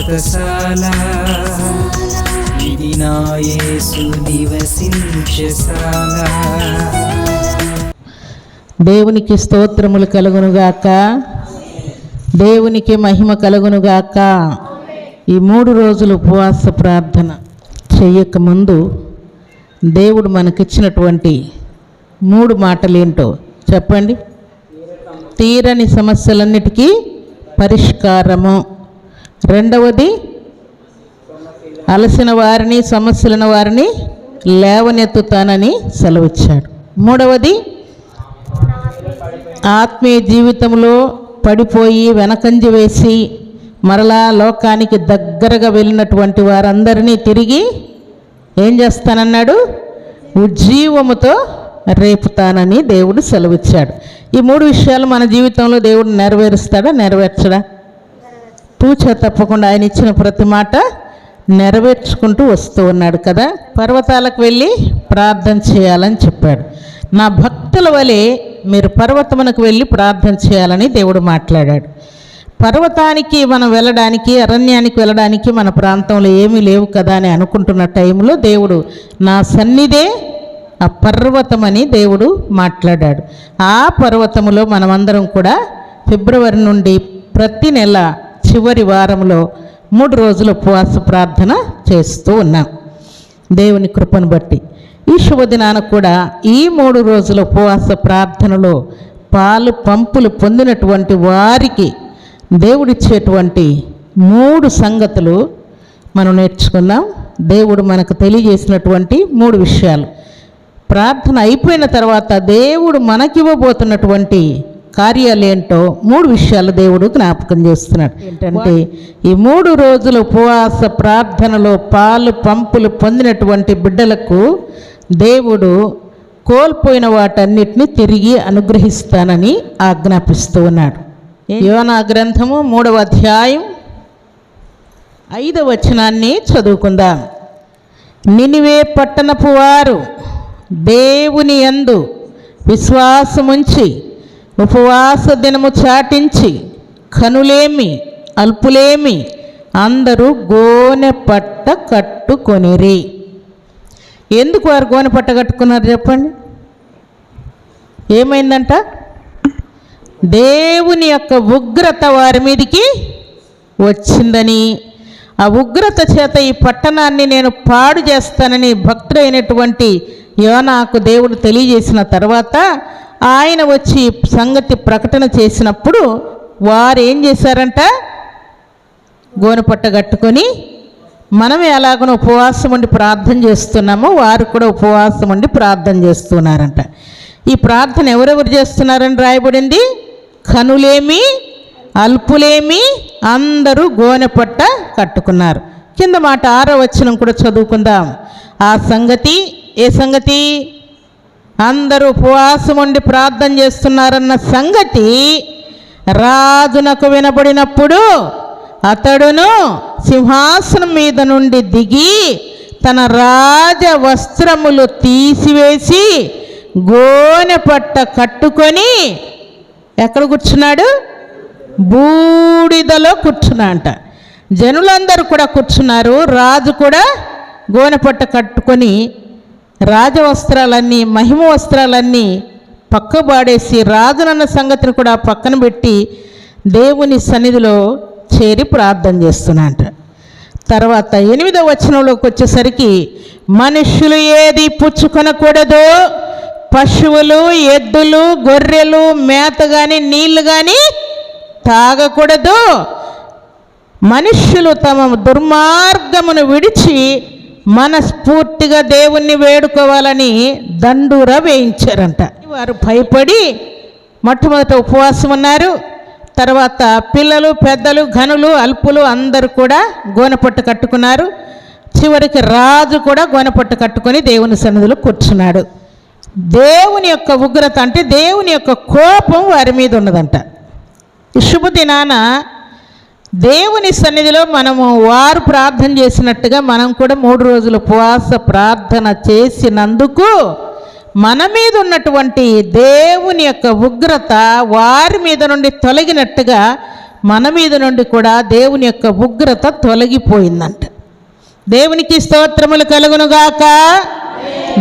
వ్రతశాల ఇది నా యేసు నివసించశాల. దేవునికి స్తోత్రములు కలుగునుగాక, దేవునికి మహిమ కలుగునుగాక. ఈ 3 రోజులు ఉపవాస ప్రార్థన చెయ్యకముందు దేవుడు మనకిచ్చినటువంటి 3 మాటలు ఏంటో చెప్పండి. తీరని సమస్యలన్నిటికీ పరిష్కారము. రెండవది, అలసిన వారిని సమస్యలను వారిని లేవనెత్తుతానని సెలవిచ్చాడు. మూడవది, ఆత్మీయ జీవితంలో పడిపోయి వెనకంజి వేసి మరలా లోకానికి దగ్గరగా వెళ్ళినటువంటి వారందరినీ తిరిగి ఏం చేస్తానన్నాడు? ఉజ్జీవముతో రేపుతానని దేవుడు సెలవిచ్చాడు. ఈ 3 విషయాలు మన జీవితంలో దేవుడు నెరవేరుస్తాడా, నెరవేర్చడా? తూచా తప్పకుండా ఆయన ఇచ్చిన ప్రతి మాట నెరవేర్చుకుంటూ వస్తూ ఉన్నాడు కదా. పర్వతాలకు వెళ్ళి ప్రార్థన చేయాలని చెప్పాడు. నా భక్తుల వలె మీరు పర్వతమునకు వెళ్ళి ప్రార్థన చేయాలని దేవుడు మాట్లాడాడు. పర్వతానికి మనం వెళ్ళడానికి, అరణ్యానికి వెళ్ళడానికి మన ప్రాంతంలో ఏమీ లేవు కదా అని అనుకుంటున్న టైంలో దేవుడు నా సన్నిధే ఆ పర్వతమని దేవుడు మాట్లాడాడు. ఆ పర్వతములో మనమందరం కూడా ఫిబ్రవరి నుండి ప్రతి నెల చివరి వారంలో 3 రోజుల ఉపవాస ప్రార్థన చేస్తూ ఉన్నాం దేవుని కృపను బట్టి. ఈ శుభదినాన కూడా ఈ 3 రోజుల ఉపవాస ప్రార్థనలో పాలు పంపులు పొందినటువంటి వారికి దేవుడిచ్చేటువంటి 3 సంగతులు మనం నేర్చుకుందాం. దేవుడు మనకు తెలియజేసినటువంటి 3 విషయాలు. ప్రార్థన అయిపోయిన తర్వాత దేవుడు మనకివ్వబోతున్నటువంటి కార్యాలు ఏంటో 3 విషయాలు దేవుడు జ్ఞాపకం చేస్తున్నాడు. ఏంటంటే, ఈ 3 రోజుల ఉపవాస ప్రార్థనలో పాలు పంపులు పొందినటువంటి బిడ్డలకు దేవుడు కోల్పోయిన వాటన్నిటిని తిరిగి అనుగ్రహిస్తానని ఆజ్ఞాపిస్తూ ఉన్నాడు. యోనా గ్రంథము 3వ అధ్యాయం 5వ వచనాన్ని చదువుకుందాం. నినివే పట్టణపు వారు దేవుని యందు విశ్వాసముంచి ఉపవాస దినము చాటించి కనులేమి అల్పులేమి అందరూ గోనె పట్ట కట్టుకొనిరి. ఎందుకు వారు గోనె పట్ట కట్టుకున్నారు చెప్పండి? ఏమైందంట? దేవుని యొక్క ఉగ్రత వారి మీదికి వచ్చిందని, ఆ ఉగ్రత చేత ఈ పట్టణాన్ని నేను పాడు చేస్తానని భక్తుడైనటువంటి యోనాకు దేవుడు తెలియజేసిన తర్వాత ఆయన వచ్చి సంగతి ప్రకటన చేసినప్పుడు వారు ఏం చేశారంట? గోనెపట్ట కట్టుకొని మనం ఎలాగో ఉపవాసం ఉండి ప్రార్థన చేస్తున్నామో వారు కూడా ఉపవాసం ఉండి ప్రార్థన చేస్తున్నారంట. ఈ ప్రార్థన ఎవరెవరు చేస్తున్నారని రాయబడింది? కనులేమి అల్పులేమి అందరూ గోనెపట్ట కట్టుకున్నారు. కింద మాట 6వ వచనం కూడా చదువుకుందాం. ఆ సంగతి ఏ సంగతి? అందరూ ఉపవాసం ఉండి ప్రార్థన చేస్తున్నారన్న సంగతి రాజునకు వినబడినప్పుడు అతడును సింహాసనం మీద నుండి దిగి తన రాజ వస్త్రములు తీసివేసి గోనె పట్ట కట్టుకొని ఎక్కడ కూర్చున్నాడు? బూడిదలో కూర్చున్నాడంట. జనులందరూ కూడా కూర్చున్నారు. రాజు కూడా గోనె పట్ట కట్టుకొని రాజవస్త్రాలన్నీ మహిమ వస్త్రాలన్నీ పక్కబాడేసి రాజునన్న సంగతిని కూడా పక్కన పెట్టి దేవుని సన్నిధిలో చేరి ప్రార్థన చేస్తున్నాంట. తర్వాత 8వ వచనంలోకి వచ్చేసరికి మనుష్యులు ఏది పుచ్చుకొనకూడదు, పశువులు ఎద్దులు గొర్రెలు మేత కానీ నీళ్లు కానీ తాగకూడదు, మనుష్యులు తమ దుర్మార్గమును విడిచి మనస్ఫూర్తిగా దేవుణ్ణి వేడుకోవాలని దండూర వేయించారంట. వారు భయపడి మొట్టమొదట ఉపవాసం ఉన్నారు. తర్వాత పిల్లలు పెద్దలు ఘనులు అల్పులు అందరూ కూడా గోనెపట్టు కట్టుకున్నారు. చివరికి రాజు కూడా గోనెపట్టు కట్టుకొని దేవుని సన్నిధిలో కూర్చున్నాడు. దేవుని యొక్క ఉగ్రత అంటే దేవుని యొక్క కోపం వారి మీద ఉన్నదంట. ఈ శుభదినాన దేవుని సన్నిధిలో మనము వారు ప్రార్థన చేసినట్టుగా మనం కూడా 3 రోజులు ఉపవాస ప్రార్థన చేసినందుకు మన మీద ఉన్నటువంటి దేవుని యొక్క ఉగ్రత వారి మీద నుండి తొలగినట్టుగా మన మీద నుండి కూడా దేవుని యొక్క ఉగ్రత తొలగిపోయిందంట. దేవునికి స్తోత్రములు కలుగునుగాక.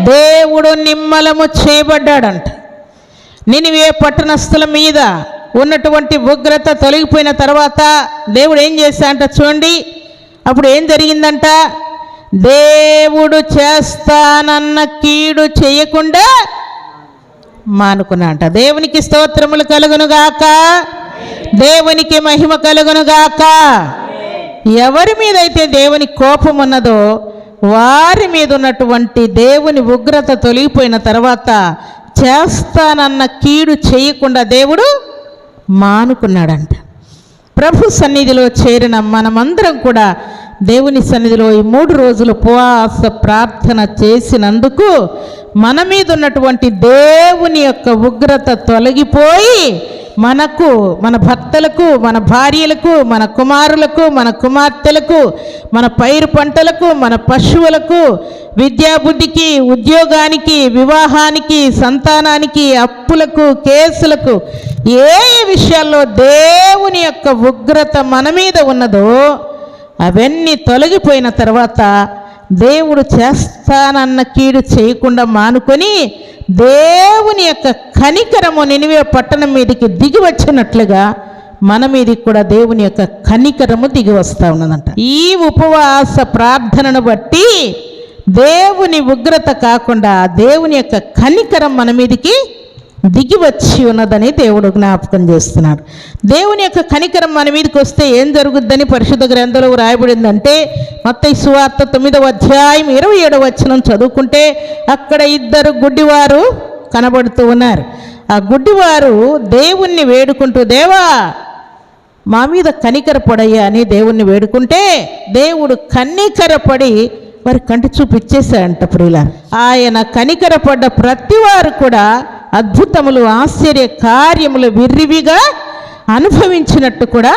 దేవుడు నిమ్మలము చేయబడ్డాడంట. నినివే పట్టణస్థుల మీద ఉన్నటువంటి ఉగ్రత తొలగిపోయిన తర్వాత దేవుడు ఏం చేశాడంట చూడండి. అప్పుడు ఏం జరిగిందంట? దేవుడు చేస్తానన్న కీడు చేయకుండా మానుకున్నాడంట. దేవునికి స్తోత్రములు కలుగునుగాక. దేవునికి మహిమ కలుగునుగాక. ఎవరి మీద అయితే దేవుని కోపం ఉన్నదో వారి మీద ఉన్నటువంటి దేవుని ఉగ్రత తొలగిపోయిన తర్వాత చేస్తానన్న కీడు చేయకుండా దేవుడు మానుకున్నాడంట. ప్రభు సన్నిధిలో చేరిన మనమందరం కూడా దేవుని సన్నిధిలో ఈ 3 రోజులు ఉపవాస ప్రార్థన చేసినందుకు మన మీద ఉన్నటువంటి దేవుని యొక్క ఉగ్రత తొలగిపోయి మనకు, మన భర్తలకు, మన భార్యలకు, మన కుమారులకు, మన కుమార్తెలకు, మన పైరు పంటలకు, మన పశువులకు, విద్యాబుద్ధికి, ఉద్యోగానికి, వివాహానికి, సంతానానికి, అప్పులకు, కేసులకు, ఏ విషయాల్లో దేవుని యొక్క ఉగ్రత మన మీద ఉన్నదో అవన్నీ తొలగిపోయిన తర్వాత దేవుడు చేస్తానన్న కీడు చేయకుండా మానుకొని దేవుని యొక్క కనికరము నినివే పట్టణం మీదకి దిగి వచ్చినట్లుగా మన మీదకి కూడా దేవుని యొక్క కనికరము దిగి వస్తూ ఉన్నదంట. ఈ ఉపవాస ప్రార్థనను బట్టి దేవుని ఉగ్రత కాకుండా దేవుని యొక్క కనికరం మన మీదకి దిగి వచ్చి ఉన్నదని దేవుడు జ్ఞాపకం చేస్తున్నాడు. దేవుని యొక్క కనికరం మన మీదకి వస్తే ఏం జరుగుద్దని పరిశుద్ధ గ్రంథంలో రాయబడిందంటే మత్తయి సువార్త 9వ అధ్యాయం 27వ వచనం చదువుకుంటే అక్కడ 2 గుడ్డివారు కనబడుతూ ఉన్నారు. ఆ గుడ్డివారు దేవుణ్ణి వేడుకుంటూ, దేవా మా మీద కనికరపడయ్యా అని దేవుణ్ణి వేడుకుంటే దేవుడు కనికరపడి వారి కంటి చూపిచ్చేశాడంట. ప్రియులారా, ఆయన కనికరపడ్డ ప్రతి వారు కూడా అద్భుతములు, ఆశ్చర్య కార్యములు విర్రివిగా అనుభవించినట్టు కూడా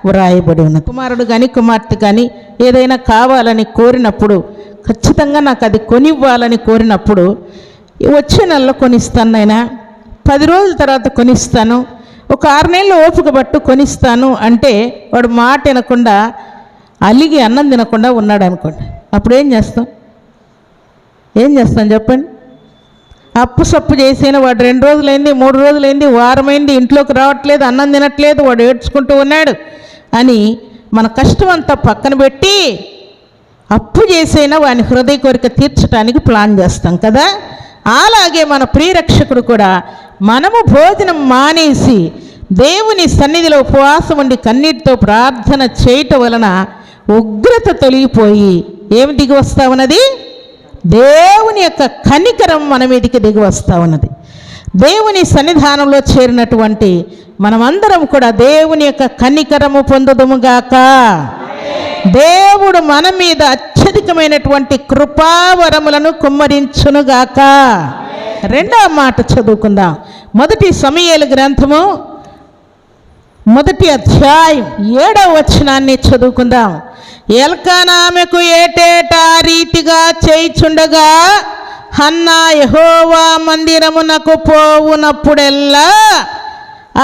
వ్రాయబడి ఉన్నది. కుమారుడు కానీ కుమార్తె కానీ ఏదైనా కావాలని కోరినప్పుడు, ఖచ్చితంగా నాకు అది కొనివ్వాలని కోరినప్పుడు, వచ్చే నెలలో కొనిస్తాను నాయనా, 10 రోజుల తర్వాత కొనిస్తాను, ఒక 6 నెలలు ఓపిక పట్టు కొనిస్తాను అంటే వాడు మాట వినకుండా అలిగి అన్నం తినకుండా ఉన్నాడు అనుకోండి. అప్పుడు ఏం చేస్తాం చెప్పండి? అప్పు సప్పు చేసిన వాడు 2 రోజులైంది, 3 రోజులైంది, వారమైంది, ఇంట్లోకి రావట్లేదు, అన్నం తినట్లేదు, వాడు ఏడ్చుకుంటూ ఉన్నాడు అని మన కష్టం అంతా పక్కన పెట్టి అప్పు చేసైనా వాని హృదయ కోరిక తీర్చడానికి ప్లాన్ చేస్తాం కదా. అలాగే మన ప్రియరక్షకుడు కూడా మనము భోజనం మానేసి దేవుని సన్నిధిలో ఉపవాసం ఉండి కన్నీటితో ప్రార్థన చేయటం వలన ఉగ్రత తొలగిపోయి ఏమి దిగి వస్తా ఉన్నది? దేవుని యొక్క కనికరం మన మీదకి దిగి వస్తూ ఉన్నది. దేవుని సన్నిధానంలో చేరినటువంటి మనమందరం కూడా దేవుని యొక్క కనికరము పొందుదుముగాక. దేవుడు మన మీద అత్యధికమైనటువంటి కృపావరములను కుమ్మరించునుగాక. 2వ మాట చదువుకుందాం. 1 సమూయేలు గ్రంథము 1వ అధ్యాయం 7వ వచనాన్ని చదువుకుందాం. ఎల్కానా ఆమెకు ఏటేటా రీతిగా చేయిచుండగా హన్నా యెహోవా మందిరమునకు పోవునప్పుడెల్లా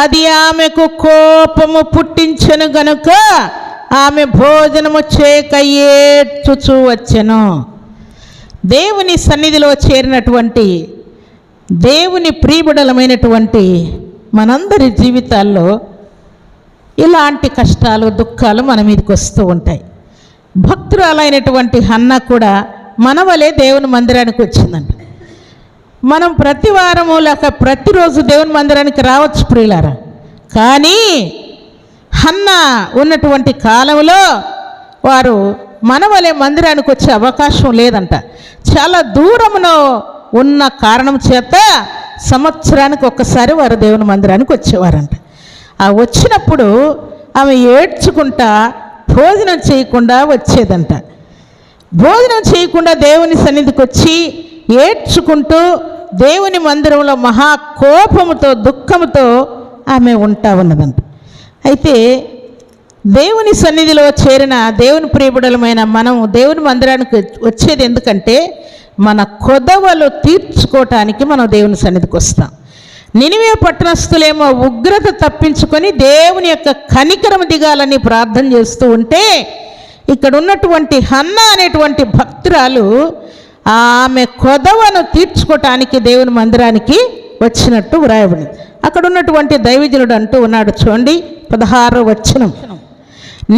అది ఆమెకు కోపము పుట్టించెను గనుక ఆమె భోజనము చేయక ఏడ్చుచూ వచ్చెను. దేవుని సన్నిధిలో చేరినటువంటి దేవుని ప్రియబిడలమైనటువంటి మనందరి జీవితాల్లో ఇలాంటి కష్టాలు, దుఃఖాలు మన మీదకి వస్తూ ఉంటాయి. భక్తురాలైనటువంటి హన్నా కూడా మన వలె దేవుని మందిరానికి వచ్చిందంట. మనం ప్రతి వారము లేక ప్రతిరోజు దేవుని మందిరానికి రావచ్చు ప్రియులారా, కానీ హన్నా ఉన్నటువంటి కాలంలో వారు మన వలె మందిరానికి వచ్చే అవకాశం లేదంట. చాలా దూరములో ఉన్న కారణం చేత సంవత్సరానికి ఒక్కసారి వారు దేవుని మందిరానికి వచ్చేవారంట. ఆ వచ్చినప్పుడు ఆమె ఏడ్చుకుంటా భోజనం చేయకుండా వచ్చేదంట. భోజనం చేయకుండా దేవుని సన్నిధికి వచ్చి ఏడ్చుకుంటూ దేవుని మందిరంలో మహా కోపముతో, దుఃఖముతో ఆమె ఉంటా ఉన్నదంట. అయితే దేవుని సన్నిధిలో చేరిన దేవుని ప్రియబిడలమైన మనం దేవుని మందిరానికి వచ్చేది ఎందుకంటే మన కొదవలు తీర్చుకోవటానికి మనం దేవుని సన్నిధికి వస్తాం. నినివే పట్టణస్థులేమో ఉగ్రత తప్పించుకొని దేవుని యొక్క కనికరం దిగాలని ప్రార్థన చేస్తూ ఉంటే, ఇక్కడ ఉన్నటువంటి హన్నా అనేటువంటి భక్తురాలు ఆమె కొదవను తీర్చుకోవటానికి దేవుని మందిరానికి వచ్చినట్టు వ్రాయబడింది. అక్కడ ఉన్నటువంటి దైవజనుడు అంటూ ఉన్నాడు, చూడండి 16వ వచనం,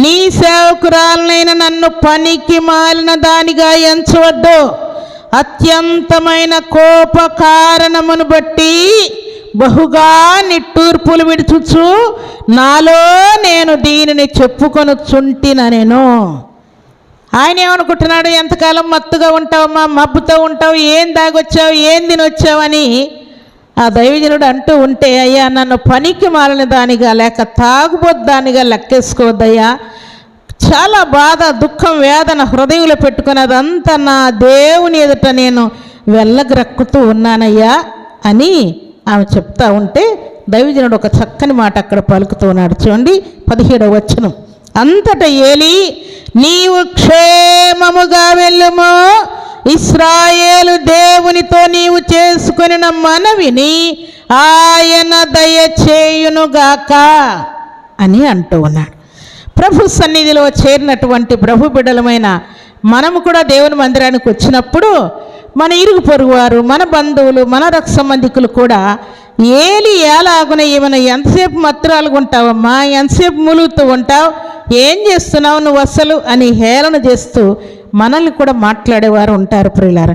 నీ సేవకురాలనైన నన్ను పనికి మాలిన దానిగా ఎంచవద్దు. అత్యంతమైన కోప కారణమును బట్టి బహుగా నిట్టూర్పులు విడుచుచు నాలో నేను దీనిని చెప్పుకొనుచుంటిన నేను. ఆయన ఏమనుకుంటున్నాడు, ఎంతకాలం మత్తుగా ఉంటావమ్మా, మబ్బుతో ఉంటావు, ఏం దాగొచ్చావు, ఏం తినొచ్చావని ఆ దైవజనుడు అంటూ ఉంటే, అయ్యా నన్ను పనికి మాలిన దానిగా లేక తాగుబోద్దానిగా లెక్కేసుకోవద్దయ్యా, చాలా బాధ, దుఃఖం, వేదన హృదయంలో పెట్టుకుని అదంతా నా దేవుని ఎదుట నేను వెళ్ళగ్రక్కుతూ ఉన్నానయ్యా అని ఆమె చెప్తా ఉంటే, దైవజనుడు ఒక చక్కని మాట అక్కడ పలుకుతూ ఉన్నాడు. చూడండి 17వ వచనం, అంతటా ఏలీ, నీవు క్షేమముగా వెళ్ళుము, ఇశ్రాయేలు దేవునితో నీవు చేసుకొనిన మనవిని ఆయన దయచేయునుగాక అని అంటూ ఉన్నాడు. ప్రభు సన్నిధిలో చేరినటువంటి ప్రభు బిడ్డలమైన మనము కూడా దేవుని మందిరానికి వచ్చినప్పుడు మన ఇరుగు పొరుగువారు, మన బంధువులు, మన రక్త సంబంధికులు కూడా ఏలి ఎలాగున ఏమైనా ఎంతసేపు మత్తురాలుగా ఉంటావమ్మా, ఎంతసేపు ములుగుతూ ఉంటావు, ఏం చేస్తున్నావు నువ్వు అసలు అని హేళన చేస్తూ మనల్ని కూడా మాట్లాడేవారు ఉంటారు. ప్రియులారా,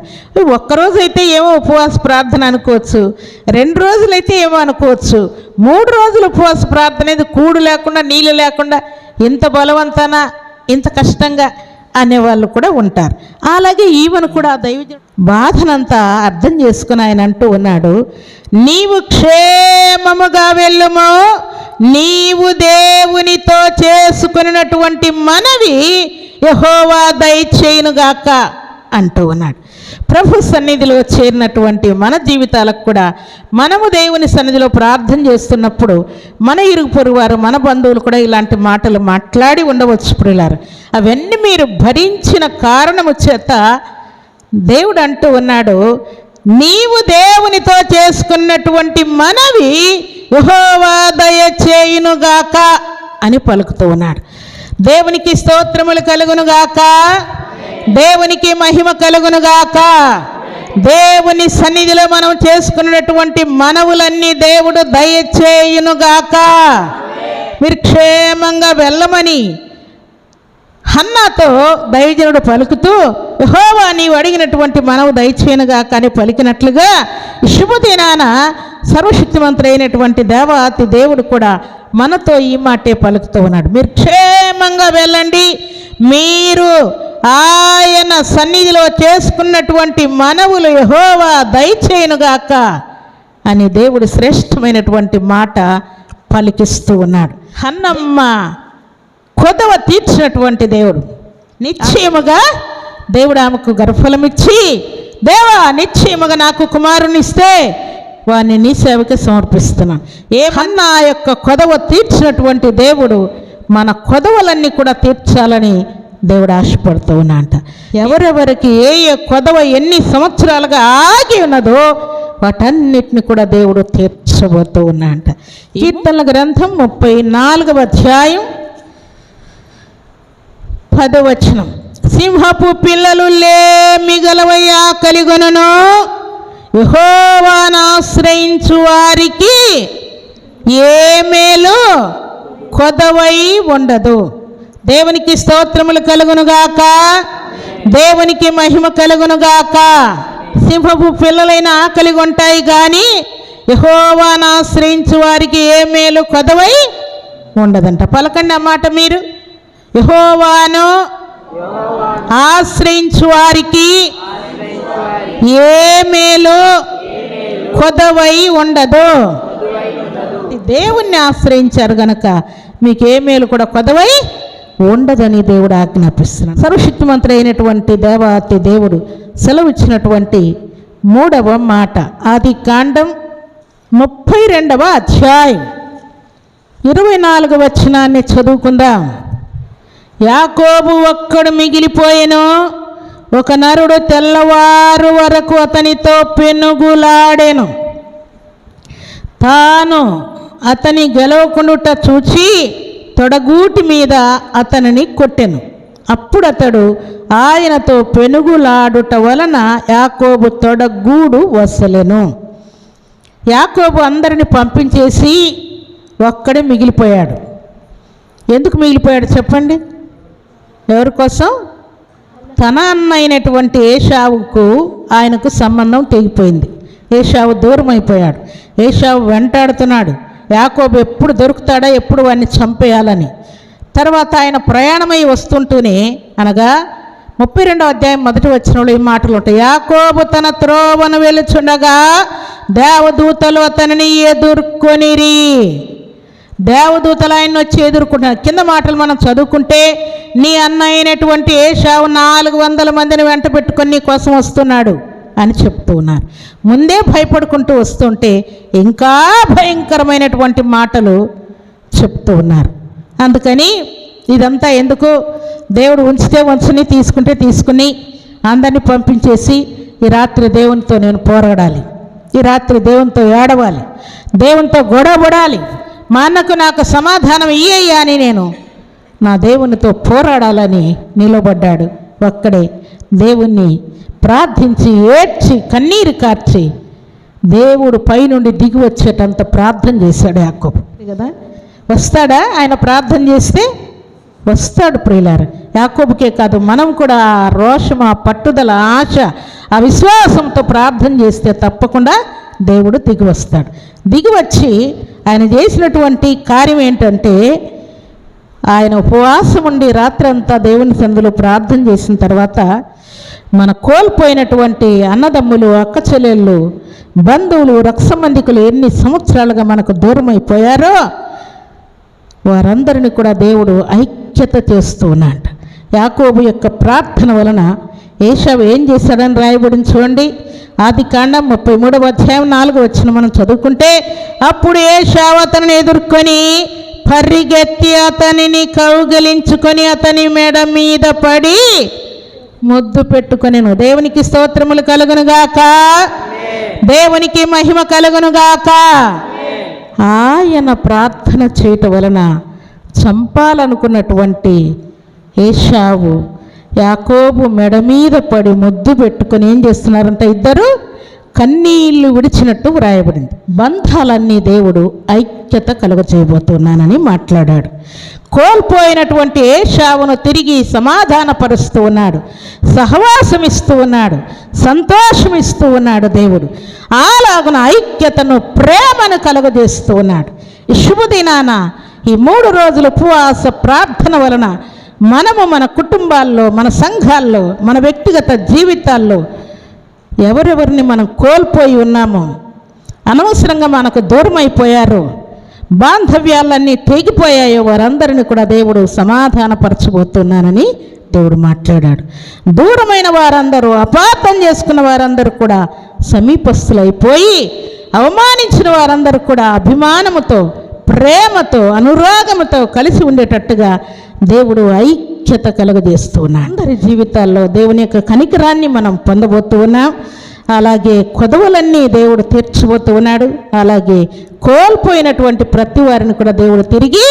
ఒక్కరోజైతే ఏమో ఉపవాస ప్రార్థన అనుకోవచ్చు, 2 రోజులైతే ఏమో అనుకోవచ్చు, 3 రోజులు ఉపవాస ప్రార్థన అనేది కూడు లేకుండా నీళ్ళు లేకుండా ఇంత బలవంతాన ఇంత కష్టంగా అనేవాళ్ళు కూడా ఉంటారు. అలాగే ఈవెన్ కూడా దైవజనుడు బాధనంతా అర్థం చేసుకుని ఆయన అంటూ ఉన్నాడు, నీవు క్షేమముగా వెళ్ళుము, నీవు దేవునితో చేసుకున్నటువంటి మనవి యెహోవా దయచేయునుగాక అంటూ ఉన్నాడు. ప్రభు సన్నిధిలో చేరినటువంటి మన జీవితాలకు కూడా మనము దేవుని సన్నిధిలో ప్రార్థన చేస్తున్నప్పుడు మన ఇరుగు పొరుగువారు, మన బంధువులు కూడా ఇలాంటి మాటలు మాట్లాడి ఉండవచ్చు. ప్రియులారు, అవన్నీ మీరు భరించిన కారణము చేత దేవుడు అంటూ ఉన్నాడు, నీవు దేవునితో చేసుకున్నటువంటి మనవి యెహోవా దయచేయునుగాక అని పలుకుతూ ఉన్నాడు. దేవునికి స్తోత్రములు కలుగునుగాక, దేవునికి మహిమ కలుగునుగాక. దేవుని సన్నిధిలో మనం చేసుకున్నటువంటి మనవులన్నీ దేవుడు దయచేయునుగాక. మీరు క్షేమంగా వెళ్ళమని హన్నాతో దైవజనుడు పలుకుతూ, యెహోవా నీవు అడిగినటువంటి మనవు దయచేయునుగాక అని పలికినట్లుగా శుభదినాన సర్వశక్తిమంతుడైనటువంటి దేవాతి దేవుడు కూడా మనతో ఈ మాటే పలుకుతూ ఉన్నాడు. మీరు క్షేమంగా వెళ్ళండి, మీరు ఆయన సన్నిధిలో చేసుకున్నటువంటి మనవులు యెహోవా దయచేయునుగాక అని దేవుడు శ్రేష్టమైనటువంటి మాట పలికిస్తూ ఉన్నాడు. హన్నమ్మ కొదవ తీర్చినటువంటి దేవుడు నిశ్చయముగా దేవుడు ఆమెకు గర్భఫలమిచ్చి, దేవా నిశ్చయముగా నాకు కుమారునిస్తే వారిని నీ సేవకి సమర్పిస్తున్నాను. ఏమన్నా యొక్క కొదవ తీర్చినటువంటి దేవుడు మన కొదవలన్నీ కూడా తీర్చాలని దేవుడు ఆశపడుతూ ఉన్నాంట. ఎవరెవరికి ఏ ఏ కొదవ ఎన్ని సంవత్సరాలుగా ఆగి ఉన్నదో వాటన్నిటిని కూడా దేవుడు తీర్చబోతూ ఉన్నాంట. కీర్తనల గ్రంథం 34వ అధ్యాయం 10వ వచనం, సింహపు పిల్లలు లేమిగలవయ్యా కలిగొనును, యెహోవాను ఆశ్రయించు వారికి ఏ మేలు కొదవై ఉండదు. దేవునికి స్తోత్రములు కలుగునుగాక, దేవునికి మహిమ కలుగునుగాక. సింహపు పిల్లలైన ఆకలి ఉంటాయి కానీ యెహోవాను ఆశ్రయించు వారికి ఏ మేలు కొదవై ఉండదంట. పలకండి ఆ మాట మీరు, యెహోవాను ఆశ్రయించు వారికి ఏ మేలు కొదవై ఉండదు. దేవుణ్ణి ఆశ్రయించారు గనక మీకు ఏ మేలు కూడా కొదవై ఉండదని దేవుడు ఆజ్ఞాపిస్తున్నాడు. సర్వశక్తిమంతుడైనటువంటి దేవాతి దేవుడు సెలవు ఇచ్చినటువంటి 3వ మాట ఆదికాండం 32వ అధ్యాయం 24వ వచనాన్ని చదువుకుందాం. యాకోబు ఒక్కడు మిగిలిపోయెను, ఒక నరుడు తెల్లవారు వరకు అతనితో పెనుగులాడెను. తాను అతని గెలవకుండుట చూచి తొడగూటి మీద అతనిని కొట్టెను. అప్పుడు అతడు ఆయనతో పెనుగులాడుట వలన యాకోబు తొడగూడు వసలెను. యాకోబు అందరిని పంపించేసి ఒక్కడే మిగిలిపోయాడు. ఎందుకు మిగిలిపోయాడు చెప్పండి? ఎవరి కోసం? తన అన్న అయినటువంటి ఏశావుకు ఆయనకు సంబంధం తెగిపోయింది. ఏశావు దూరం అయిపోయాడు. ఏశావు వెంటాడుతున్నాడు. యాకోబు ఎప్పుడు దొరుకుతాడా, ఎప్పుడు వాడిని చంపేయాలని. తర్వాత ఆయన ప్రయాణమై వస్తుంటూనే, అనగా 32వ అధ్యాయం 1వ వచనంలో ఈ మాటలు ఉంటాయి. యాకోబు తన త్రోవను వెలుచుండగా దేవదూతలు అతనిని ఎదుర్కొనిరి. దేవదూతలు ఆయన వచ్చి ఎదుర్కొంటున్నారు. కింద మాటలు మనం చదువుకుంటే, నీ అన్న అయినటువంటి ఏశావు 400 మందిని వెంట పెట్టుకొని నీ కోసం వస్తున్నాడు అని చెప్తూ ఉన్నారు. ముందే భయపడుకుంటూ వస్తుంటే ఇంకా భయంకరమైనటువంటి మాటలు చెప్తూ ఉన్నారు. అందుకని ఇదంతా ఎందుకు? దేవుడు ఉంచితే ఉంచుని, తీసుకుంటే తీసుకుని అందరినీ పంపించేసి ఈ రాత్రి దేవునితో నేను పోరాడాలి, ఈ రాత్రి దేవునితో ఏడవాలి, దేవునితో గొడవపడాలి, మా అన్నకు నాకు సమాధానం ఇయ్యయ్యా అని నేను నా దేవునితో పోరాడాలని నిలబడ్డాడు. ఒక్కడే దేవుణ్ణి ప్రార్థించి ఏడ్చి కన్నీరు కార్చి దేవుడు పైనుండి దిగి వచ్చేటంత ప్రార్థన చేశాడు యాకోబు కదా. వస్తాడా? ఆయన ప్రార్థన చేస్తే వస్తాడు ప్రియులారా. యాకోబుకే కాదు, మనం కూడా ఆ రోషం, ఆ పట్టుదల, ఆశ, ఆ విశ్వాసంతో ప్రార్థన చేస్తే తప్పకుండా దేవుడు దిగి వస్తాడు. దిగి వచ్చి ఆయన చేసినటువంటి కార్యం ఏంటంటే, ఆయన ఉపవాసం ఉండి రాత్రంతా దేవుని సన్నిధిలో ప్రార్థన చేసిన తర్వాత మన కోల్పోయినటువంటి అన్నదమ్ములు, అక్క చెల్లెళ్ళు, బంధువులు, రక్త సంబంధికులు ఎన్ని సంవత్సరాలుగా మనకు దూరం అయిపోయారో వారందరినీ కూడా దేవుడు ఐక్యత చేస్తూ ఉన్నాడు. యాకోబు యొక్క ప్రార్థన వలన ఏశావు ఏం చేశాడని రాయబడింది చూడండి. ఆదికాండం 33వ అధ్యాయం 4వ వచనం మనం చదువుకుంటే, అప్పుడు ఏశావు అతనిని ఎదుర్కొని పరిగెత్తి అతనిని కౌగిలించుకొని అతని మెడ మీద పడి ముద్దు పెట్టుకొనెను. దేవునికి స్తోత్రములు కలుగునుగాక, దేవునికి మహిమ కలుగునుగాక. ఆయన ప్రార్థన చేయటం వలన చంపాలనుకున్నటువంటి ఏశావు యాకోబు మెడ మీద పడి ముద్దు పెట్టుకొని ఏం చేస్తున్నారంటే ఇద్దరు కన్నీళ్లు విడిచినట్టు వ్రాయబడింది. బంధాలన్నీ దేవుడు ఐక్యత కలుగజేయబోతున్నానని మాట్లాడాడు. కోల్పోయినటువంటి ఏశావును తిరిగి సమాధానపరుస్తూ ఉన్నాడు, సహవాసం ఇస్తూ ఉన్నాడు, సంతోషం ఇస్తూ ఉన్నాడు దేవుడు. అలాగున ఐక్యతను, ప్రేమను కలుగజేస్తూ ఉన్నాడు. ఈ శుభదినాన ఈ 3 రోజుల ఉపవాస ప్రార్థన వలన మనము మన కుటుంబాల్లో, మన సంఘాల్లో, మన వ్యక్తిగత జీవితాల్లో ఎవరెవరిని మనం కోల్పోయి ఉన్నామో, అనవసరంగా మనకు దూరం అయిపోయారో, బాంధవ్యాలన్నీ తెగిపోయాయో వారందరినీ కూడా దేవుడు సమాధానపరచబోతున్నానని దేవుడు మాట్లాడాడు. దూరమైన వారందరూ, అపార్థం చేసుకున్న వారందరూ కూడా సమీపస్తులైపోయి, అవమానించిన వారందరూ కూడా అభిమానముతో, ప్రేమతో, అనురాగముతో కలిసి ఉండేటట్టుగా దేవుడు ఐక్యత కలుగజేస్తూ ఉన్నాడు. అందరి జీవితాల్లో దేవుని యొక్క కనికరాన్ని మనం పొందబోతూ ఉన్నాం. అలాగే కొదవలన్నీ దేవుడు తీర్చబోతూ ఉన్నాడు. అలాగే కోల్పోయినటువంటి ప్రతి వారిని కూడా దేవుడు తిరిగి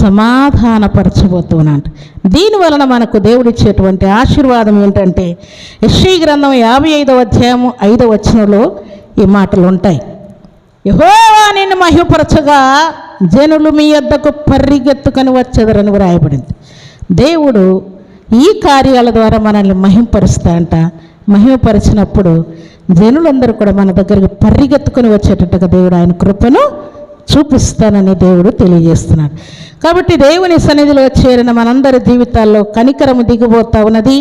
సమాధానపరచబోతున్నాడు. దీనివలన మనకు దేవుడిచ్చేటువంటి ఆశీర్వాదం ఏంటంటే, యెషయా గ్రంథం 55వ అధ్యాయం 5వ వచనంలో ఈ మాటలు ఉంటాయి. యెహోవా నిన్ను మహిమపరచగా జనులు మీ యొద్దకు పరిగెత్తుకొని వచ్చెదరని వ్రాయబడింది. దేవుడు ఈ కార్యాల ద్వారా మనల్ని మహిమపరుస్తాడంట. మహిమపరిచినప్పుడు జనులందరూ కూడా మన దగ్గరికి పరిగెత్తుకొని వచ్చేటట్టుగా దేవుడు ఆయన కృపను చూపిస్తానని దేవుడు తెలియజేస్తున్నాడు. కాబట్టి దేవుని సన్నిధిలో చేరిన మనందరి జీవితాల్లో కనికరము దిగిపోతా ఉన్నది,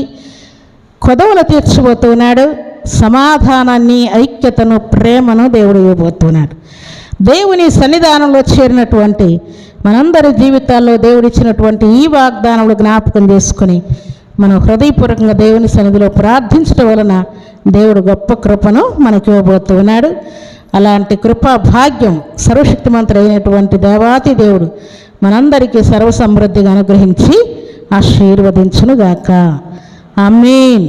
కొదవలు తీర్చబోతున్నాడు, సమాధానాన్ని, ఐక్యతను, ప్రేమను దేవుడు ఇవ్వబోతున్నాడు. దేవుని సన్నిధానంలో చేరినటువంటి మనందరి జీవితాల్లో దేవుడిచ్చినటువంటి ఈ వాగ్దానములు జ్ఞాపకం చేసుకుని మనం హృదయపూర్వకంగా దేవుని సన్నిధిలో ప్రార్థించడం వలన దేవుడు గొప్ప కృపను మనకి ఇవ్వబోతున్నాడు. అలాంటి కృపా భాగ్యం సర్వశక్తిమంతుడైనటువంటి దేవాతి దేవుడు మనందరికీ సర్వసమృద్ధిగా అనుగ్రహించి ఆశీర్వదించునుగాక. ఆమేన్.